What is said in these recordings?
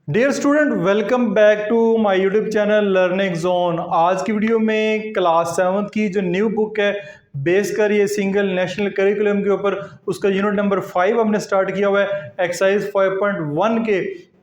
Dear student, welcome back to my YouTube channel learning zone. आज की video में class 7 की जो न्यू बुक है बेस कर ये सिंगल नेशनल करिकुलम के ऊपर उसका यूनिट नंबर 5 हमने स्टार्ट किया हुआ है। एक्सरसाइज 5.1 के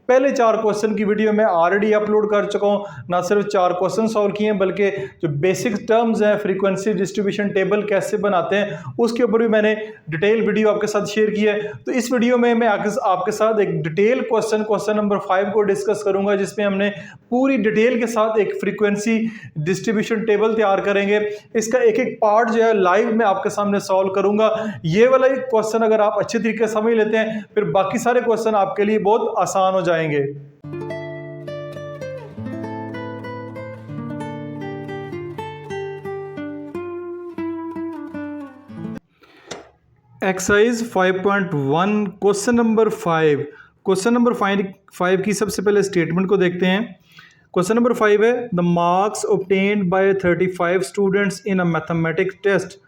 पहले 4 क्वेश्चन की वीडियो मैं ऑलरेडी अपलोड कर चुका हूँ। ना सिर्फ 4 क्वेश्चन सॉल्व किए हैं बल्कि जो बेसिक टर्म्स हैं, फ्रीक्वेंसी डिस्ट्रीब्यूशन टेबल कैसे बनाते हैं, उसके ऊपर भी मैंने डिटेल वीडियो आपके साथ शेयर की है। तो इस वीडियो में मैं आपके साथ एक डिटेल क्वेश्चन नंबर 5 को डिस्कस करूंगा, जिसमें हमने पूरी डिटेल के साथ एक फ्रीक्वेंसी डिस्ट्रीब्यूशन टेबल तैयार करेंगे। इसका एक एक पार्ट जो है लाइव में आपके सामने सॉल्व करूंगा। ये वाला एक क्वेश्चन अगर आप अच्छे तरीके से समझ लेते हैं, फिर बाकी सारे क्वेश्चन आपके लिए बहुत आसान हो जाएंगे। एक्सरसाइज 5.1 क्वेश्चन नंबर 5 की सबसे पहले स्टेटमेंट को देखते हैं। क्वेश्चन नंबर 5 है, the marks obtained by 35 students in a mathematics test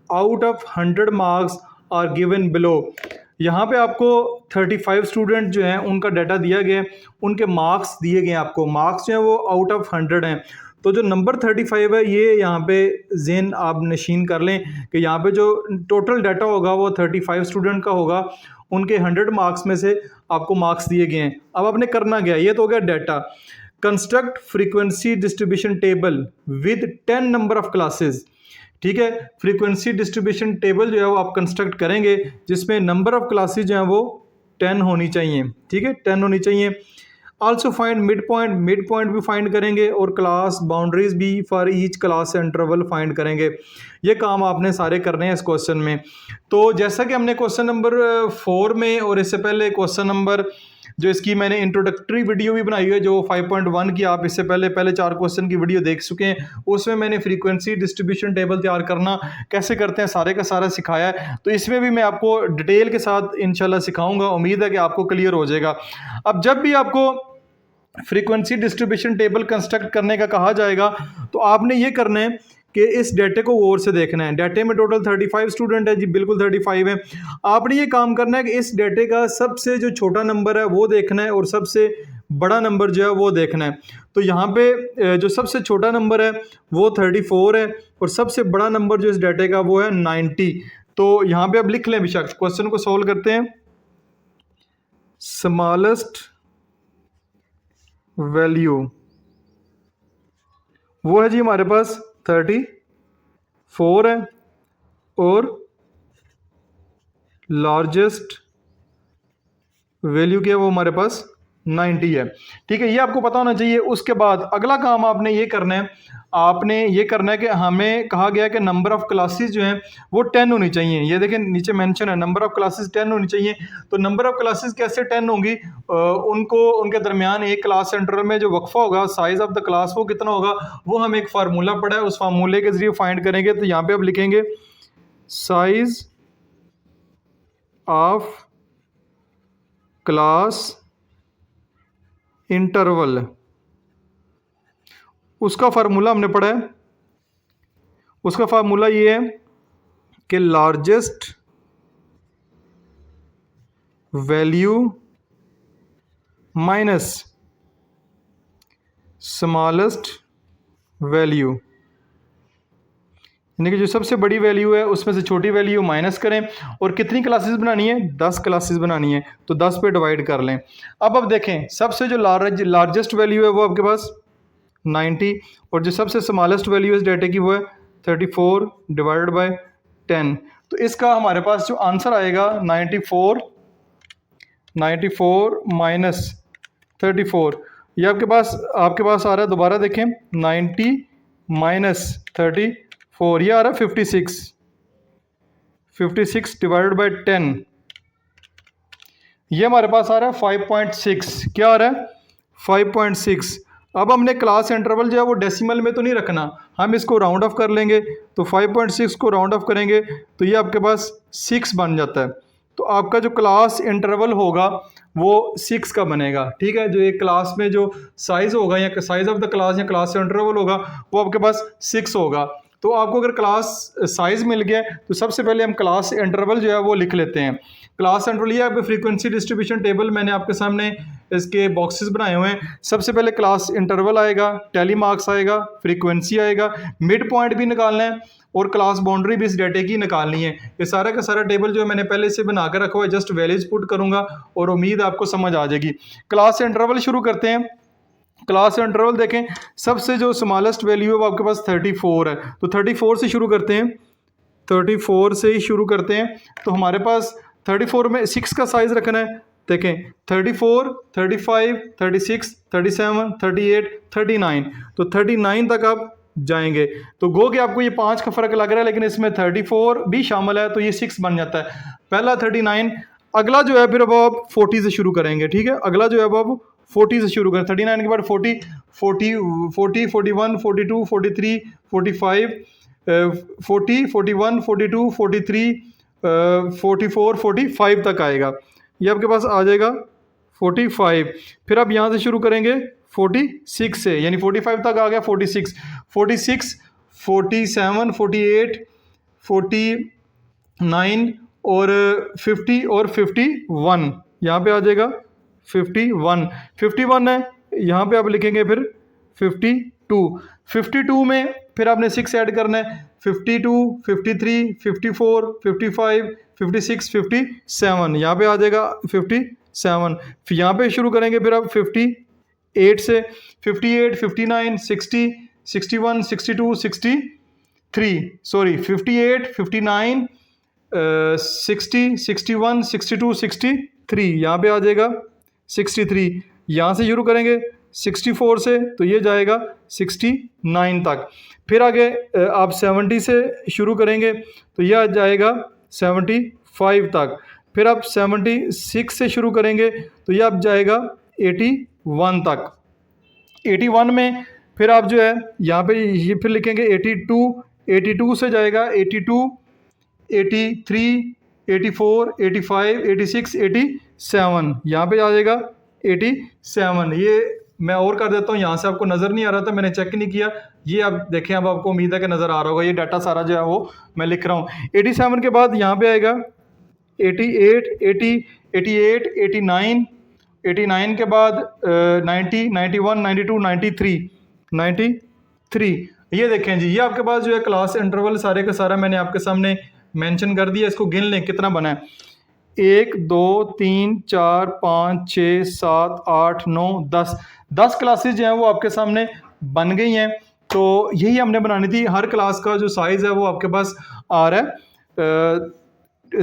out of 100 marks are given below. यहाँ पे आपको 35 स्टूडेंट जो हैं उनका डाटा दिया गया है, उनके मार्क्स दिए गए हैं। आपको मार्क्स जो हैं वो आउट ऑफ 100 हैं। तो जो नंबर 35 है ये यहाँ पे ज़हन आप नशीन कर लें कि यहाँ पे जो टोटल डाटा होगा वो 35 स्टूडेंट का होगा। उनके 100 मार्क्स में से आपको मार्क्स दिए गए हैं। अब आपने करना क्या है, ये तो हो गया data. Construct frequency distribution table with 10 number of classes. ठीक है, फ्रीक्वेंसी डिस्ट्रीब्यूशन टेबल जो है वो आप कंस्ट्रक्ट करेंगे जिसमें नंबर ऑफ क्लासेस जो हैं वो 10 होनी चाहिए। ठीक है, 10 होनी चाहिए। आल्सो फाइंड मिड पॉइंट भी फाइंड करेंगे और क्लास बाउंड्रीज भी for each class interval find करेंगे। ये काम आपने सारे करने हैं इस क्वेश्चन में। तो जैसा कि हमने क्वेश्चन नंबर 4 में और इससे पहले क्वेश्चन नंबर जो इसकी मैंने इंट्रोडक्टरी वीडियो भी बनाई है जो 5.1 की, आप इससे पहले 4 क्वेश्चन की वीडियो देख चुके हैं। उसमें मैंने फ्रीक्वेंसी डिस्ट्रीब्यूशन टेबल तैयार करना कैसे करते हैं सारे का सारा सिखाया है। तो इसमें भी मैं आपको डिटेल के साथ इंशाल्लाह सिखाऊंगा। उम्मीद है कि आपको क्लियर हो जाएगा। अब जब भी आपको फ्रीक्वेंसी डिस्ट्रीब्यूशन टेबल कंस्ट्रक्ट करने का कहा जाएगा तो आपने ये करना है कि इस डाटे को गौर से देखना है। डाटे में टोटल 35 स्टूडेंट है जी, बिल्कुल 35 है। आपने ये काम करना है कि इस डाटे का सबसे जो छोटा नंबर है वो देखना है और सबसे बड़ा नंबर जो है वो देखना है। तो यहाँ पे जो सबसे छोटा नंबर है वो 34 है और सबसे बड़ा नंबर जो इस डाटे का वो है 90। तो यहाँ पे अब लिख लें बेशक। क्वेश्चन को सॉल्व करते हैं। स्मॉलेस्ट वैल्यू वो है जी हमारे पास 34 है और लार्जेस्ट वैल्यू क्या है वो हमारे पास 90 है। ठीक है, ये आपको पता होना चाहिए। उसके बाद अगला काम आपने ये करना है, कि हमें कहा गया है कि नंबर ऑफ क्लासेस जो हैं वो 10 होनी चाहिए। ये देखें नीचे मेंशन है नंबर ऑफ क्लासेस 10 होनी चाहिए। तो नंबर ऑफ क्लासेस कैसे 10 होंगी, उनके दरमियान एक क्लास इंटरवल में जो वक्फा होगा, साइज ऑफ द क्लास वो कितना होगा, वो हम एक फार्मूला पढ़ा है, उस फार्मूले के जरिए फाइंड करेंगे। तो यहाँ पे आप लिखेंगे साइज ऑफ क्लास इंटरवल, उसका फार्मूला हमने पढ़ा है। उसका फार्मूला ये है कि largest value minus smallest value, यानी कि जो सबसे बड़ी वैल्यू है उसमें से छोटी वैल्यू माइनस करें। और कितनी क्लासेस बनानी है, 10 क्लासेस बनानी है। तो 10 पे डिवाइड कर लें। अब देखें सबसे जो लार्जेस्ट वैल्यू है वो आपके पास 90 और जो सबसे स्मॉलेस्ट वैल्यू इस डाटा की वो है 34 डिवाइडेड बाय 10। तो इसका हमारे पास जो आंसर आएगा 94 माइनस 34, ये आपके पास आ रहा है। दोबारा देखें 90 माइनस 34, ये आ रहा है 56 डिवाइडेड बाय 10, ये हमारे पास आ रहा है 5.6। क्या आ रहा है 5.6। अब हमने क्लास इंटरवल जो है वो डेसिमल में तो नहीं रखना, हम इसको राउंड ऑफ कर लेंगे। तो 5.6 को राउंड ऑफ करेंगे तो ये आपके पास 6 बन जाता है। तो आपका जो क्लास इंटरवल होगा वो 6 का बनेगा। ठीक है, जो एक क्लास में जो साइज होगा या साइज ऑफ द क्लास या क्लास इंटरवल होगा वो आपके पास 6 होगा। तो आपको अगर क्लास साइज मिल गया तो सबसे पहले हम क्लास इंटरवल जो है वो लिख लेते हैं। क्लास इंटरवल ये आपके फ्रीक्वेंसी डिस्ट्रीब्यूशन टेबल मैंने आपके सामने इसके बॉक्सेस बनाए हुए हैं। सबसे पहले क्लास इंटरवल आएगा, टेली मार्क्स आएगा, फ्रीक्वेंसी आएगा, मिड पॉइंट भी निकालना है और क्लास बाउंड्री भी इस डाटे की निकालनी है। ये सारा का सारा टेबल जो है मैंने पहले से बना कर रखा हुआ है, जस्ट वैल्यूज पुट करूंगा और उम्मीद आपको समझ आ जाएगी। क्लास इंटरवल शुरू करते हैं। क्लास इंटरवल देखें, सबसे जो स्मॉलेस्ट वैल्यू है वो आपके पास 34 है, तो 34 से शुरू करते हैं। 34 से ही शुरू करते हैं। तो हमारे पास 34 में 6 का साइज रखना है। देखें 34, 35, 36, 37, 38, 39, तो 39 तक आप जाएंगे। तो गो कि आपको ये 5 का फर्क लग रहा है, लेकिन इसमें 34 भी शामिल है तो ये 6 बन जाता है। पहला 39। अगला जो है फिर अब आप 40 से शुरू करेंगे, ठीक है। अगला जो है अब आप 40 से शुरू करें। 39 के बाद 40, 40, 40, 41, 42, 43, 45, 40, 41, 42, 43, 44, 45 तक आएगा। ये आपके पास आ जाएगा 45। फिर आप यहाँ से शुरू करेंगे 46 से, यानी 45 तक आ गया। 46, 46, 47, 48, 49 और 50 और 51 यहाँ पे आ जाएगा। 51, 51 है, यहाँ पे आप लिखेंगे फिर 52। 52 में फिर आपने 6 ऐड करना है। 52, 53, 54, 55, 56, 57 यहाँ पे आ जाएगा 57। फिर यहाँ पे शुरू करेंगे फिर आप 58 से। 58, 59, 60, 61, 62, 63, सॉरी 58, 59, 60, 61, 62, 63 यहाँ पे आ जाएगा 63। यहाँ से शुरू करेंगे 64 से, तो ये जाएगा 69 तक। फिर आगे आप 70 से शुरू करेंगे तो यह आ जाएगा 75 तक। फिर आप 76 से शुरू करेंगे तो यह अब जाएगा 81 तक। 81 में फिर आप जो है यहाँ पे ये फिर लिखेंगे 82। 82 से जाएगा 82, 83, 84, 85, 86, 87 यहाँ पे आ जाएगा 87। ये मैं और कर देता हूँ, यहाँ से आपको नज़र नहीं आ रहा था, मैंने चेक नहीं किया। ये आप देखें, अब आपको उम्मीद है कि नज़र आ रहा होगा। ये डाटा सारा जो है वो मैं लिख रहा हूँ। 87 के बाद यहाँ पे आएगा 88, 80, 88, 89, 89 के बाद 90, 91, 92, 93, 93। ये देखें जी, ये आपके पास जो है क्लास इंटरवल सारे का सारा मैंने आपके सामने मेंशन कर दिया। इसको गिन लें कितना बना है। 1, 2, 3, 4, 5, 6, 7, 8, 9, 10। 10 क्लासेज जो हैं वो आपके सामने बन गई हैं। तो यही हमने बनानी थी। हर क्लास का जो साइज़ है वो आपके पास आ रहा है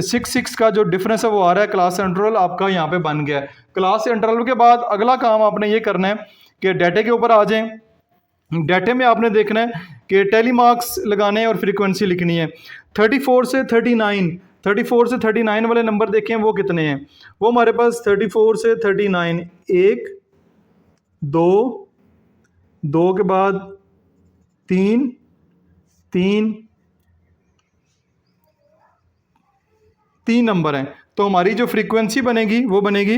6 का जो डिफरेंस है वो आ रहा है। क्लास इंटरवल आपका यहाँ पे बन गया है। क्लास इंटरवल के बाद अगला काम आपने ये करना है कि डाटे के ऊपर आ जाएं। डाटे में आपने देखना है कि टेली मार्क्स लगाने हैं और फ्रीक्वेंसी लिखनी है। 34 से 39, 34 से 39 वाले नंबर देखें वो कितने हैं। वो हमारे पास 34 से 39, 1, 2, 2 के बाद 3, 3, 3 नंबर हैं। तो हमारी जो फ्रीक्वेंसी बनेगी वो बनेगी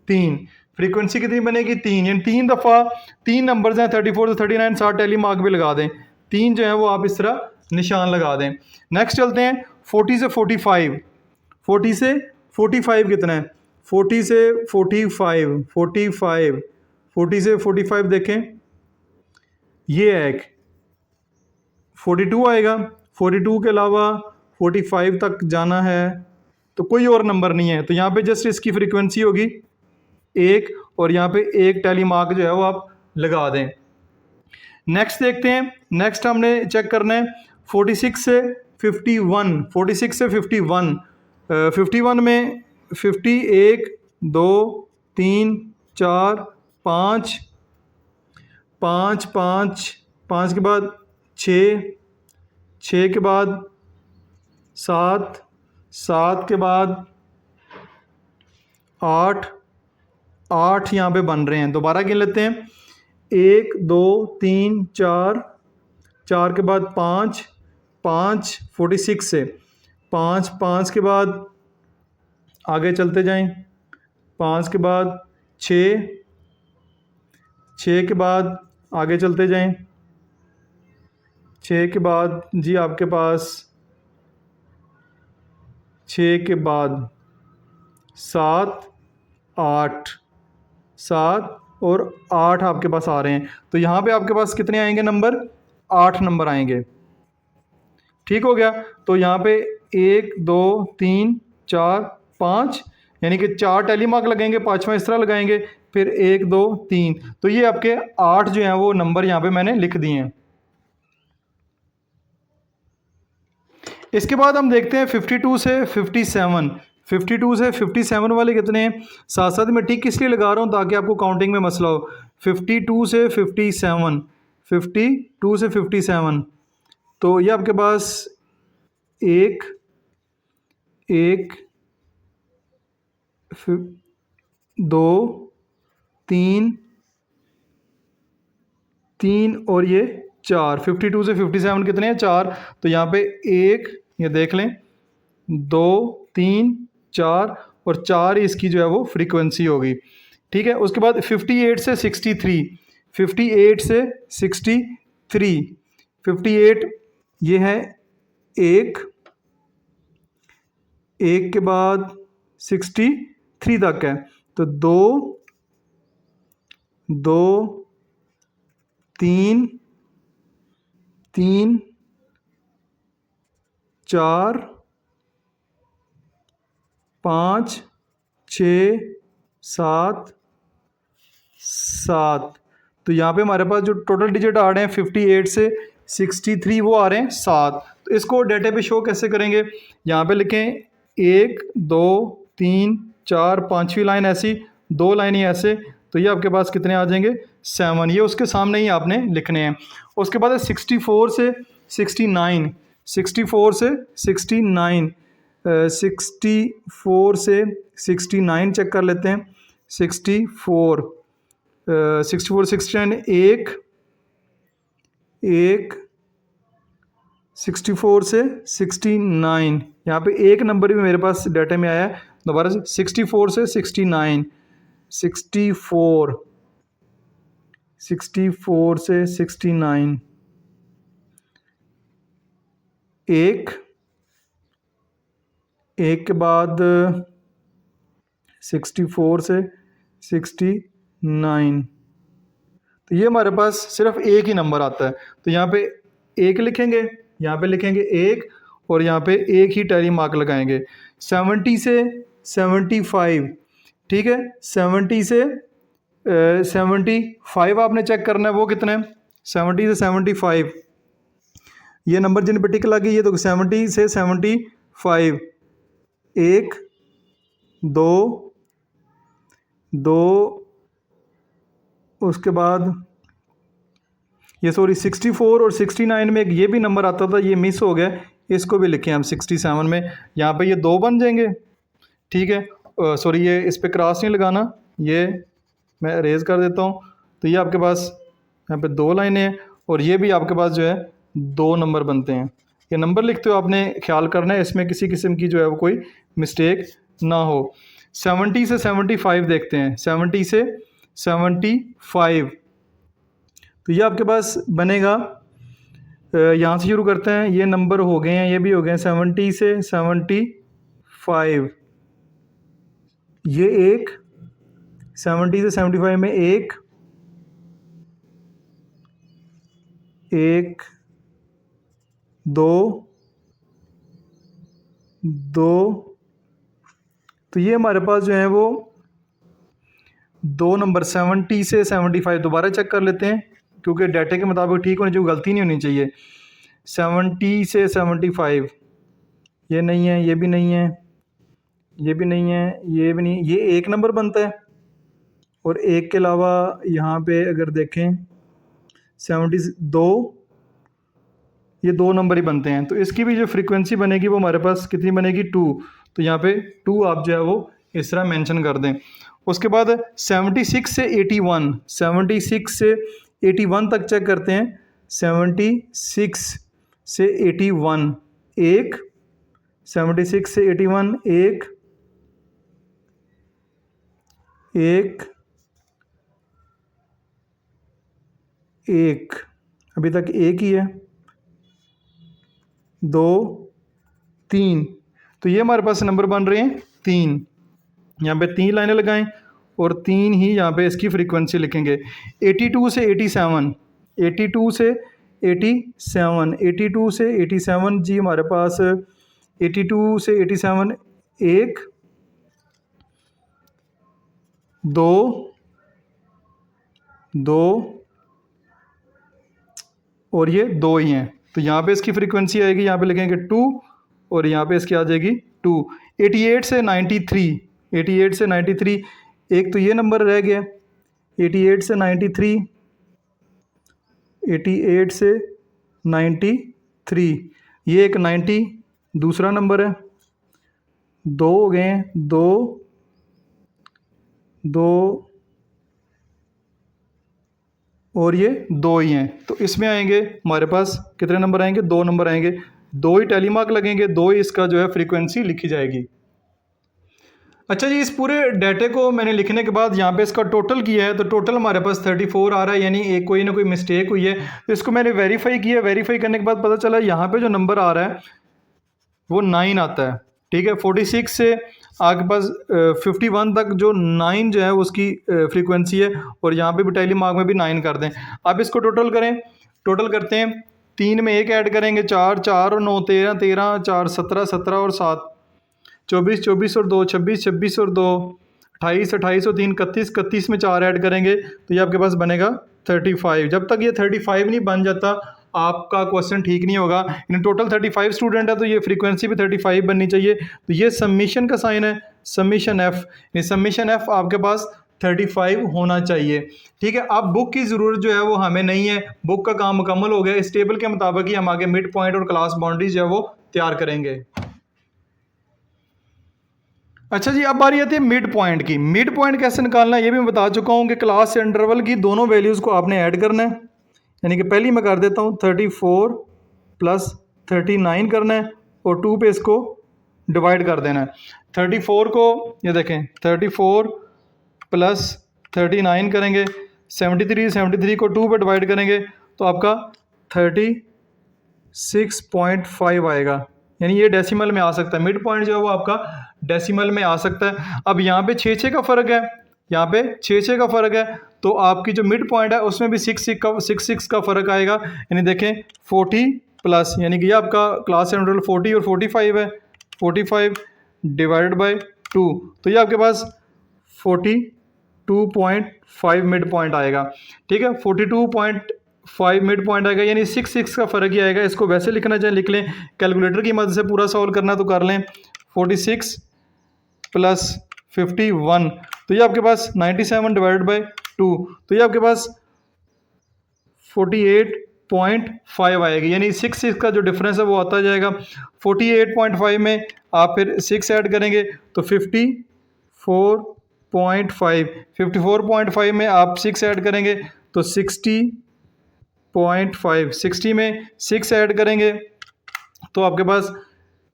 3। फ्रीक्वेंसी कितनी बनेगी? 3, यानी 3 दफ़ा 3 नंबर्स हैं 34 से 39, साथ टेली मार्क भी लगा दें। 3 जो है वो आप इस तरह निशान लगा दें। नेक्स्ट चलते हैं 40 से 45। 40 से 45 कितना है? 40 से 45, 45, 40 से 45 देखें, ये है एक 42 आएगा। 42 के अलावा 45 तक जाना है तो कोई और नंबर नहीं है, तो यहाँ पे जस्ट इसकी फ्रीक्वेंसी होगी 1 और यहाँ पे एक टेली मार्क जो है वो आप लगा दें। नेक्स्ट देखते हैं। नेक्स्ट हमने चेक करना है 46 से 51। 46 से 51, 51 में 51, 2, 3, 4, 5, 5, 5, 5 के बाद 6, 6 के बाद 7, 7 के बाद 8, 8 यहाँ पे बन रहे हैं। दोबारा गिन लेते हैं। 1, 2, 3, 4, 4 के बाद 5, 5, 46 से 5, 5 के बाद आगे चलते जाएं। 5 के बाद 6, 6 के बाद आगे चलते जाएं। 6 के बाद जी आपके पास 6 के बाद 7, 8, 7 और 8 आपके पास आ रहे हैं। तो यहाँ पे आपके पास कितने आएंगे नंबर? 8 नंबर आएंगे। ठीक हो गया। तो यहाँ पे 1 2 3 4 5, यानी कि 4 टैली मार्क लगेंगे, पाँचवा इस तरह लगाएंगे, फिर 1 2 3। तो ये आपके 8 जो हैं वो नंबर यहाँ पे मैंने लिख दिए हैं। इसके बाद हम देखते हैं 52 से 57। 52 से 57 वाले कितने हैं? साथ साथ में टिक किस लिए लगा रहा हूँ? ताकि आपको काउंटिंग में मसला हो। 52 से 57, 52 से 57, तो ये आपके पास एक, एक, दो, तीन, तीन और ये 4। 52 से 57 कितने हैं? 4। तो यहाँ पे एक, ये देख लें, 2 3 4 और 4 इसकी जो है वो फ्रीक्वेंसी होगी। ठीक है। उसके बाद 58 से 63, 58 से 63, 58 ये है एक, एक के बाद 63 तक है। तो 2 2 3 3 4 5 6 7 7। तो यहाँ पे हमारे पास जो टोटल डिजिट आ रहे हैं 58 से 63 वो आ रहे हैं 7। तो इसको डेटा पे शो कैसे करेंगे? यहाँ पे लिखें 1 2 3 4, पाँचवीं लाइन ऐसी, 2 लाइनें ऐसे। तो ये आपके पास कितने आ जाएंगे? 7। ये उसके सामने ही आपने लिखने हैं। उसके बाद 64 से 69, 64 से 69, 64 से 69 चेक कर लेते हैं। 64, 64 69, एक, एक, 64 से 69, यहाँ पे एक नंबर भी मेरे पास डाटा में आया है। दोबारा से 64 से 69, 64, 64 से 69, एक, एक के बाद 64 से 69। तो ये हमारे पास सिर्फ एक ही नंबर आता है। तो यहाँ पे एक लिखेंगे, यहाँ पे लिखेंगे एक, और यहाँ पे एक ही टैली मार्क लगाएंगे। 70 से 75, ठीक है। 70 से 75 आपने चेक करना है, वो कितने हैं? 70 से 75, ये नंबर जिन पे टिक लगी है, तो 70 से 75, एक, दो, दो, उसके बाद ये सॉरी 64 और 69 में एक ये भी नंबर आता था, ये मिस हो गया, इसको भी लिखें हम 67 में। यहाँ पे ये 2 बन जाएंगे। ठीक है। सॉरी, ये इस पर क्रॉस नहीं लगाना, ये मैं अरेज कर देता हूँ। तो ये आपके पास यहाँ पे 2 लाइनें हैं, और ये भी आपके पास जो है 2 नंबर बनते हैं। ये नंबर लिखते हो आपने ख्याल करना है, इसमें किसी किस्म की जो है वो कोई मिस्टेक ना हो। 70 से 75 देखते हैं। 70 से 75, तो ये आपके पास बनेगा, यहाँ से शुरू करते हैं। ये नंबर हो गए हैं, ये भी हो गए हैं। 70 से 75, ये एक, 70 से 75 में एक, एक, दो, दो। तो ये हमारे पास जो है वो 2 नंबर 70 से 75 दोबारा चेक कर लेते हैं, क्योंकि डाटा के मुताबिक ठीक होनी चाहिए, गलती नहीं होनी चाहिए। 70 से 75, ये नहीं है, ये भी नहीं है, ये भी नहीं है, ये भी नहीं, ये एक नंबर बनता है। और एक के अलावा यहाँ पे अगर देखें 72, ये 2 नंबर ही बनते हैं। तो इसकी भी जो फ्रीक्वेंसी बनेगी वो हमारे पास कितनी बनेगी? 2। तो यहाँ पे 2 आप जो है वो इस तरह मेंशन कर दें। उसके बाद 76 से 81, 76 से 81 तक चेक करते हैं। 76 से 81, एक, 76 से 81, एक, एक, एक, अभी तक एक ही है, 2 3, तो ये हमारे पास नंबर बन रहे हैं 3। यहाँ पे 3 लाइनें लगाएं और 3 ही यहाँ पे इसकी फ्रीक्वेंसी लिखेंगे। 82 से 87, 82 से 87, 82 से 87 जी हमारे पास 82 से 87 1 2 2 और ये 2 ही हैं, तो यहाँ पे इसकी फ्रीक्वेंसी आएगी, यहाँ पे लिखेंगे 2 और यहाँ पे इसकी आ जाएगी 2। 88 से 93, 88 से 93, एक तो ये नंबर रह गया 88 से 93, 88 से 93, ये एक 90 दूसरा नंबर है, 2 हो गए हैं, 2 2 और ये 2 ही हैं, तो इसमें आएंगे हमारे पास कितने नंबर आएंगे, 2 नंबर आएंगे, 2 ही टैली मार्क लगेंगे, 2 ही इसका जो है फ्रीक्वेंसी लिखी जाएगी। अच्छा जी, इस पूरे डाटे को मैंने लिखने के बाद यहाँ पे इसका टोटल किया है, तो टोटल हमारे पास 34 आ रहा है, यानी एक कोई ना कोई मिस्टेक हुई है, तो इसको मैंने वेरीफाई किया। वेरीफाई करने के बाद पता चला यहाँ पे जो नंबर आ रहा है वो 9 आता है, ठीक है। 46 से आगे पास 51 तक जो 9 जो है उसकी फ्रीक्वेंसी है, और यहाँ पे भी टैली मार्क में भी 9 कर दें। अब इसको टोटल करें, टोटल करते हैं, 3 में 1 ऐड करेंगे 4, 4 और 9 13, 13 4 17, 17 और 7 24, 24 और 2 26, 26 और 2 28, 28 और 3 31, 31 में 4 ऐड करेंगे तो ये आपके पास बनेगा 35। जब तक ये 35 नहीं बन जाता आपका क्वेश्चन ठीक नहीं होगा। इन टोटल 35 स्टूडेंट है तो ये फ्रीक्वेंसी भी 35 बननी चाहिए। तो ये सबमिशन का साइन है, सबमिशन एफ, ये सबमिशन एफ आपके पास 35 होना चाहिए, ठीक है। अब बुक की ज़रूरत जो है वो हमें नहीं है, बुक का काम मुकम्मल हो गया। इस टेबल के मुताबिक ही हम आगे मिड पॉइंट और क्लास बाउंड्रीज जो है वो तैयार करेंगे। अच्छा जी, अब बारी आती है मिड पॉइंट की। मिड पॉइंट कैसे निकालना है ये भी मैं बता चुका हूँ कि क्लास से इंटरवल की दोनों वैल्यूज़ को आपने ऐड करना है, यानी कि पहली मैं कर देता हूँ 34 प्लस 39 करना है और 2 पे इसको डिवाइड कर देना है। 34 को ये देखें 34 प्लस 39 करेंगे, 73 को 2 पे डिवाइड करेंगे तो आपका 36.5 आएगा, यानी ये डेसिमल में आ सकता है। मिड पॉइंट जो है वो आपका डेसिमल में आ सकता है। अब यहाँ पे 6 का फ़र्क है, यहाँ पे 6 का फ़र्क है, तो आपकी जो मिड पॉइंट है उसमें भी 6 का फ़र्क आएगा, यानी देखें 40 प्लस, यानी कि ये आपका क्लास इंटरवल 40 और 45 है, 45 डिवाइडेड बाय 2, तो ये आपके पास 42.5 मिड पॉइंट आएगा, ठीक है। 42.5 मिड पॉइंट आएगा, यानी 6 का फ़र्क ही आएगा। इसको वैसे लिखना चाहे लिख लें, कैलकुलेटर की मदद से पूरा सॉल्व करना तो कर लें। 46 प्लस 51, तो ये आपके पास 97 डिवाइडेड बाई 2, तो ये आपके पास 48.5 आएगी, यानी 6 का जो डिफरेंस है वो आता जाएगा। 48.5 में आप फिर 6 ऐड करेंगे तो 54.5, 54.5 में आप 6 ऐड करेंगे तो 60.5, 60 में 6 ऐड करेंगे तो आपके पास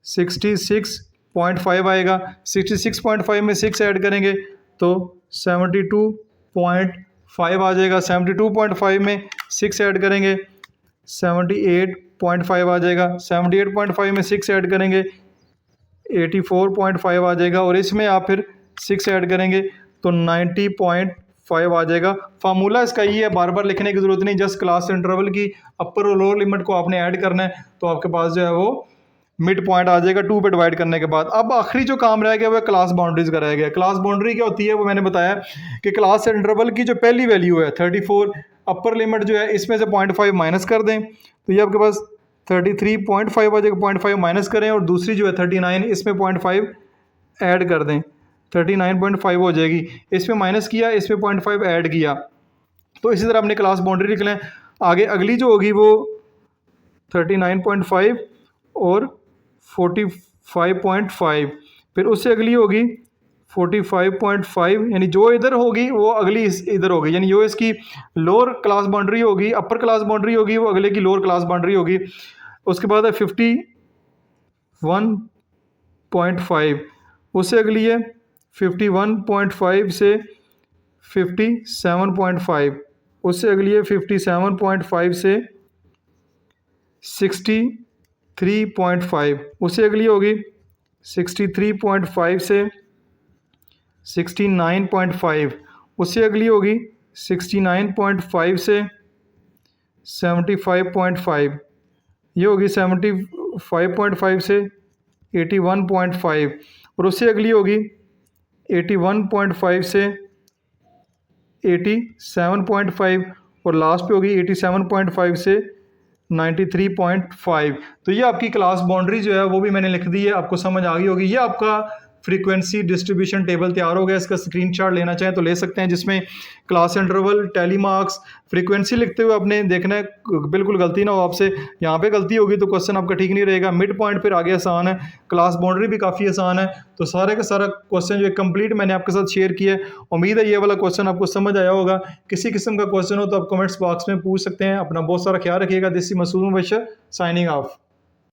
66.5 आएगा। 66.5 में 6 ऐड करेंगे तो 72.5 आ जाएगा। 72.5 में 6 ऐड करेंगे 78.5 आ जाएगा। 78.5 में 6 ऐड करेंगे 84.5 आ जाएगा, और इसमें आप फिर 6 ऐड करेंगे तो 90.5 आ जाएगा। फार्मूला इसका ये है, बार बार लिखने की ज़रूरत नहीं, जस्ट क्लास इंटरवल की अपर और लोअर लिमिट को आपने ऐड करना है तो आपके पास जो है वो मिड पॉइंट आ जाएगा 2 पे डिवाइड करने के बाद। अब आखिरी जो काम रह गया वो क्लास बाउंड्रीज का रह गया। क्लास बाउंड्री क्या होती है वो मैंने बताया कि क्लास इंटरवल की जो पहली वैल्यू है 34 अपर लिमिट जो है इसमें से 0.5 माइनस कर दें तो ये आपके पास 33.5 आ जाएगा। 0.5 माइनस करें और दूसरी जो है 39 इसमें 0.5 ऐड कर दें, 39.5 हो जाएगी। इसमें माइनस किया, इसमें 0.5 ऐड किया, तो इसी तरह अपने क्लास बाउंड्री लिख लें। आगे अगली जो होगी वो 39.5 और 45.5, फिर उससे अगली होगी 45.5, यानी जो इधर होगी वो अगली इधर होगी, यानी जो इसकी लोअर क्लास बाउंड्री होगी अपर क्लास बाउंड्री होगी वो अगले की लोअर क्लास बाउंड्री होगी। उसके बाद है 51.5, उससे अगली है 51.5 से 57.5, उससे अगली है 57.5 से 60 63.5, उससे अगली होगी 63.5 से 69.5, उससे अगली होगी 69.5 से 75.5, ये होगी 75.5 से 81.5, और उससे अगली होगी 81.5 से 87.5, और लास्ट पे होगी 87.5 से 93.5। तो ये आपकी क्लास बाउंड्री जो है वो भी मैंने लिख दी है, आपको समझ आ गई होगी। ये आपका फ्रीक्वेंसी डिस्ट्रीब्यूशन टेबल तैयार हो गया, इसका स्क्रीनशॉट लेना चाहें तो ले सकते हैं, जिसमें class interval, tally marks, frequency लिखते हुए आपने देखना है बिल्कुल गलती ना हो आपसे। यहाँ पे गलती होगी तो क्वेश्चन आपका ठीक नहीं रहेगा। मिड पॉइंट फिर आगे आसान है, क्लास बाउंड्री भी काफ़ी आसान है। तो सारे का सारा क्वेश्चन जो है कंप्लीट मैंने आपके साथ शेयर किया है। उम्मीद है ये वाला क्वेश्चन आपको समझ आया होगा। किसी किस्म का क्वेश्चन हो तो आप कमेंट्स बॉक्स में पूछ सकते हैं। अपना बहुत सारा ख्याल रखिएगा। This is Masood Mubashar signing of.